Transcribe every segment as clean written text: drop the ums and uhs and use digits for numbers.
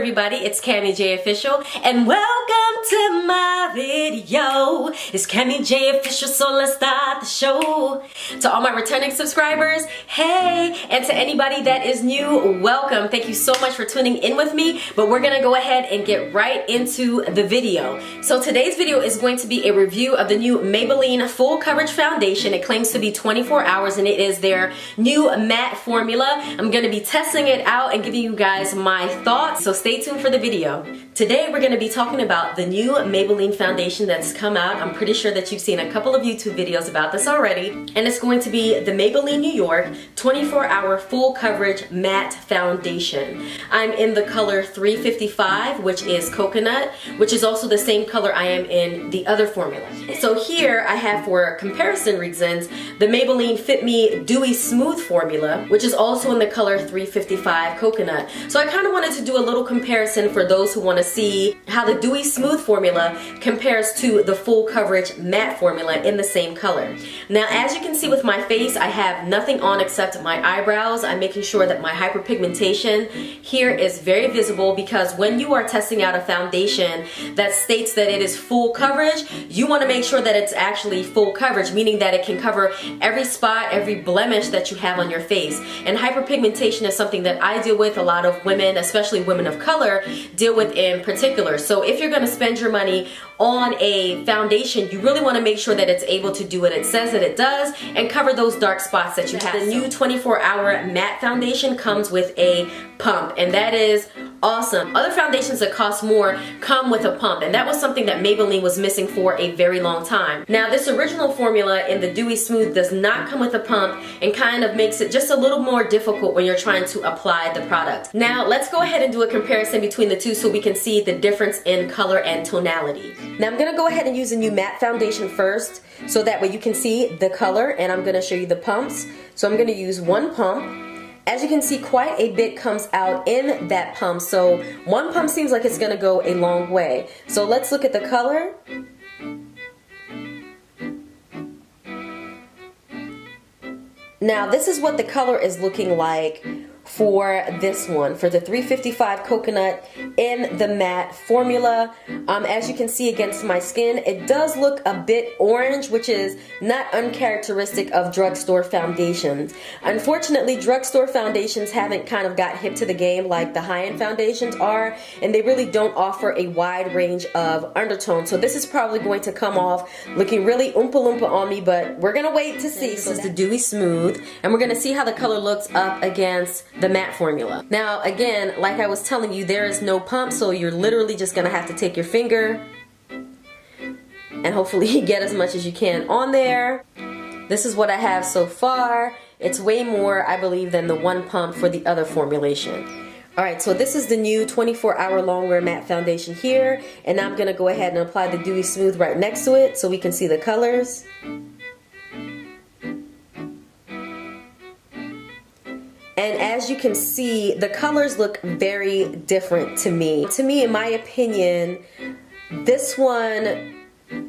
everybody, it's Cami J Official and welcome to my video. It's Cami J Official, so let's start the show. To all my returning subscribers, hey, and to anybody that is new, welcome. Thank you so much for tuning in with me, but we're gonna go ahead and get right into the video. So today's video is going to be a review of the new Maybelline Full Coverage Foundation. It claims to be 24 hours and it is their new matte formula. I'm gonna be testing it out and giving you guys my thoughts, so stay tuned for the video. Today we're going to be talking about the new Maybelline foundation that's come out. I'm pretty sure that you've seen a couple of YouTube videos about this already, and it's going to be the Maybelline New York 24-hour full coverage matte foundation. I'm in the color 355, which is coconut, which is also the same color I am in the other formula. So here I have, for comparison reasons, the Maybelline Fit Me Dewy Smooth formula, which is also in the color 355 coconut. So I kind of wanted to do a little comparison for those who want to see how the Dewy Smooth formula compares to the full coverage matte formula in the same color. Now, as you can see with my face, I have nothing on except my eyebrows. I'm making sure that my hyperpigmentation here is very visible, because when you are testing out a foundation that states that it is full coverage, you want to make sure that it's actually full coverage, meaning that it can cover every spot, every blemish that you have on your face. And hyperpigmentation is something that I deal with, a lot of women, especially women of color, deal with in particular. So if you're going to spend your money on a foundation, you really want to make sure that it's able to do what it says that it does and cover those dark spots that you have. The new 24-hour matte foundation comes with a pump, and that is awesome. Other foundations that cost more come with a pump, and that was something that Maybelline was missing for a very long time. Now, this original formula in the Dewy Smooth does not come with a pump and kind of makes it just a little more difficult when you're trying to apply the product. Now, let's go ahead and do a comparison between the two so we can see the difference in color and tonality. Now, I'm going to go ahead and use a new matte foundation first, so that way you can see the color, and I'm going to show you the pumps. So I'm going to use one pump. As you can see, quite a bit comes out in that pump, so one pump seems like it's going to go a long way. So let's look at the color. Now, this is what the color is looking like for this one, for the 355 coconut in the matte formula. As you can see against my skin, it does look a bit orange, which is not uncharacteristic of drugstore foundations. Unfortunately, drugstore foundations haven't kind of got hip to the game like the high-end foundations are, and they really don't offer a wide range of undertones. So this is probably going to come off looking really oompa loompa on me, but we're gonna wait to see. This is the Dewy Smooth, and we're gonna see how the color looks up against the matte formula. Now, again, like I was telling you, there is no pump, so you're literally just gonna have to take your finger and hopefully get as much as you can on there. This is what I have so far. It's way more, I believe, than the one pump for the other formulation. Alright, so this is the new 24-hour long wear matte foundation here, and now I'm gonna go ahead and apply the Dewy Smooth right next to it so we can see the colors. And as you can see, the colors look very different to me. To me, in my opinion, this one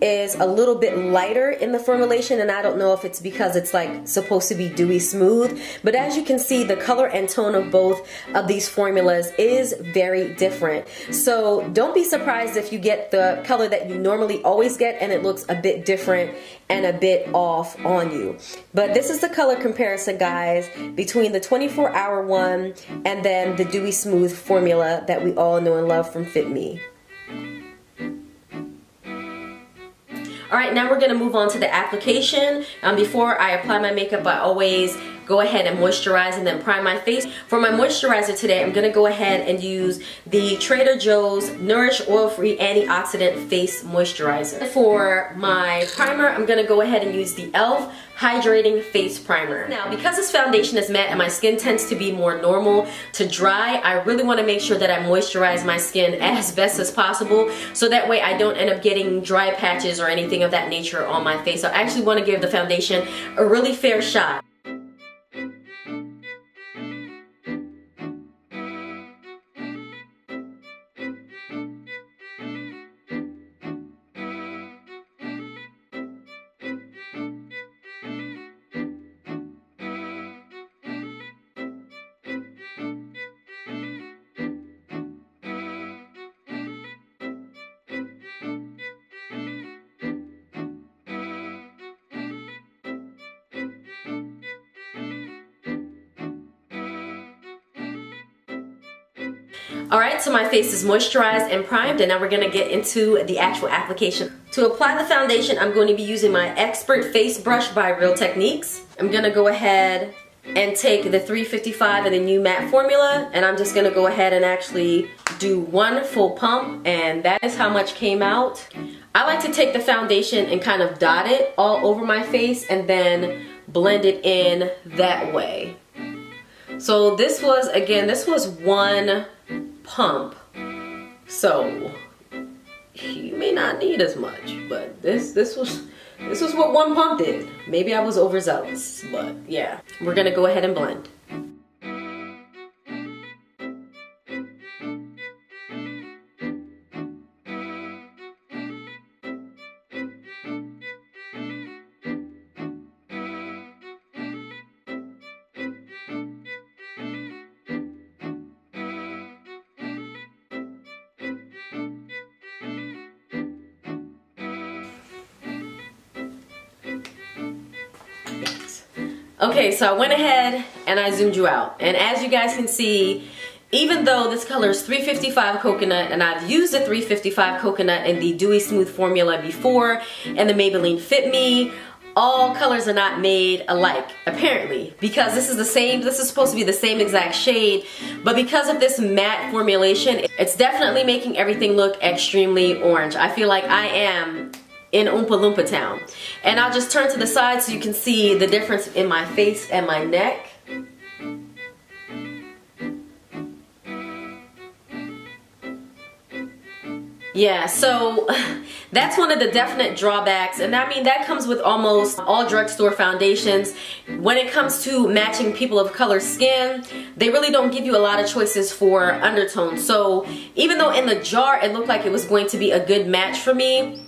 is a little bit lighter in the formulation, and I don't know if it's because it's like supposed to be Dewy Smooth, but as you can see, the color and tone of both of these formulas is very different. So don't be surprised if you get the color that you normally always get and it looks a bit different and a bit off on you. But this is the color comparison, guys, between the 24-hour one and then the Dewy Smooth formula that we all know and love from Fit Me. Alright, now we're going to move on to the application. Before I apply my makeup, I always go ahead and moisturize and then prime my face. For my moisturizer today, I'm going to go ahead and use the Trader Joe's Nourish Oil-Free Antioxidant Face Moisturizer. For my primer, I'm going to go ahead and use the e.l.f. Hydrating Face Primer. Now, because this foundation is matte and my skin tends to be more normal to dry, I really want to make sure that I moisturize my skin as best as possible, so that way I don't end up getting dry patches or anything of that nature on my face. So I actually want to give the foundation a really fair shot. Alright, so my face is moisturized and primed, and now we're going to get into the actual application. To apply the foundation, I'm going to be using my Expert Face Brush by Real Techniques. I'm going to go ahead and take the 355 and the new matte formula, and I'm just going to go ahead and actually do one full pump, and that is how much came out. I like to take the foundation and kind of dot it all over my face and then blend it in that way. So this was, again, this was one pump, so you may not need as much, but this was what one pump did. Maybe I was overzealous, but yeah. We're gonna go ahead and blend. Okay, so I went ahead and I zoomed you out, and as you guys can see, even though this color is 355 coconut, and I've used the 355 coconut in the Dewy Smooth formula before and the Maybelline Fit Me, all colors are not made alike, apparently, because this is supposed to be the same exact shade, but because of this matte formulation, it's definitely making everything look extremely orange. I feel like I am in Oompa Loompa town. And I'll just turn to the side so you can see the difference in my face and my neck. Yeah, so that's one of the definite drawbacks, and I mean that comes with almost all drugstore foundations. When it comes to matching people of color skin, they really don't give you a lot of choices for undertones. So even though in the jar it looked like it was going to be a good match for me,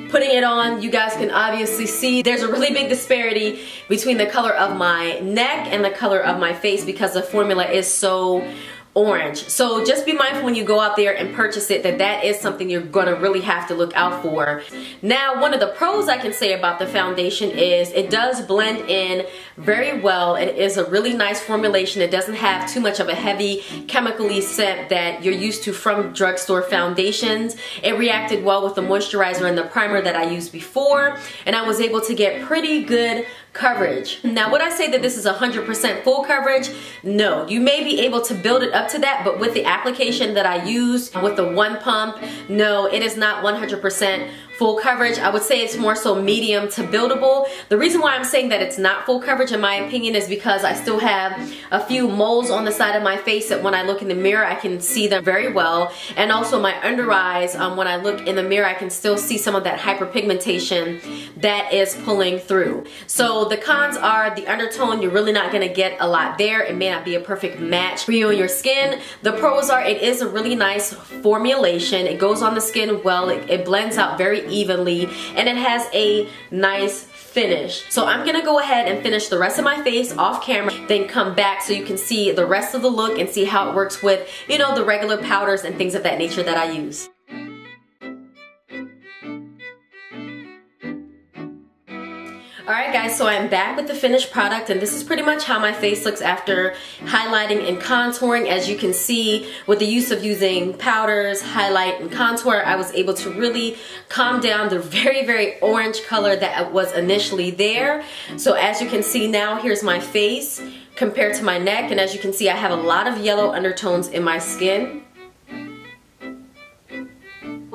putting it on, you guys can obviously see there's a really big disparity between the color of my neck and the color of my face because the formula is so orange. So just be mindful when you go out there and purchase it that is something you're gonna really have to look out for. Now, one of the pros I can say about the foundation is it does blend in very well. It is a really nice formulation. It doesn't have too much of a heavy chemically scent that you're used to from drugstore foundations. It reacted well with the moisturizer and the primer that I used before, and I was able to get pretty good coverage. Now, would I say that this is 100% full coverage? No. You may be able to build it up to that, but with the application that I used with the one pump, no, it is not 100% full coverage. I would say it's more so medium to buildable. The reason why I'm saying that it's not full coverage in my opinion is because I still have a few moles on the side of my face that when I look in the mirror I can see them very well, and also my under eyes, when I look in the mirror I can still see some of that hyperpigmentation that is pulling through. So the cons are the undertone, you're really not going to get a lot there. It may not be a perfect match for you and your skin. The pros are it is a really nice formulation. It goes on the skin well. It blends out very evenly, and it has a nice finish. So I'm gonna go ahead and finish the rest of my face off camera, then come back so you can see the rest of the look and see how it works with, you know, the regular powders and things of that nature that I use. Alright guys, so I'm back with the finished product, and this is pretty much how my face looks after highlighting and contouring. As you can see, with the use of using powders, highlight, and contour, I was able to really calm down the very, very orange color that was initially there. So as you can see now, here's my face compared to my neck, and as you can see, I have a lot of yellow undertones in my skin.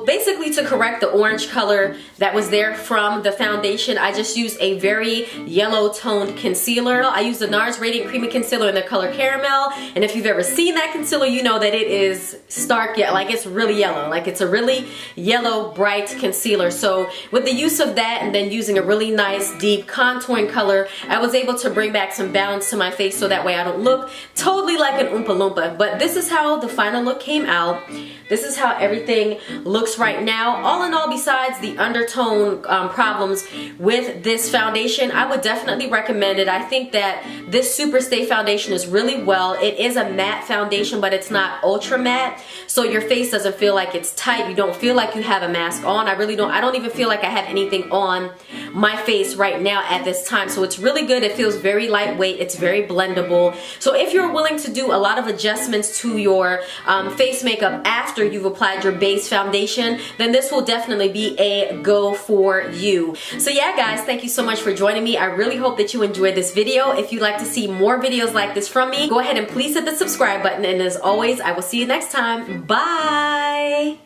Basically, to correct the orange color that was there from the foundation, I just used a very yellow toned concealer. I used the NARS Radiant Creamy Concealer in the color Caramel, and if you've ever seen that concealer, you know that it is stark, yeah, like it's really yellow, like it's a really yellow bright concealer. So with the use of that and then using a really nice deep contouring color, I was able to bring back some balance to my face so that way I don't look totally like an Oompa Loompa. But this is how the final look came out. This is how everything looks looks right now. All in all, besides the undertone problems with this foundation, I would definitely recommend it. I think that this Superstay foundation is really well. It is a matte foundation, but it's not ultra matte, so your face doesn't feel like it's tight. You don't feel like you have a mask on. I don't even feel like I have anything on my face right now at this time. So it's really good. It feels very lightweight. It's very blendable. So if you're willing to do a lot of adjustments to your face makeup after you've applied your base foundation, then this will definitely be a go for you. So yeah, guys, thank you so much for joining me. I really hope that you enjoyed this video. If you'd like to see more videos like this from me, go ahead and please hit the subscribe button. And as always, I will see you next time. Bye!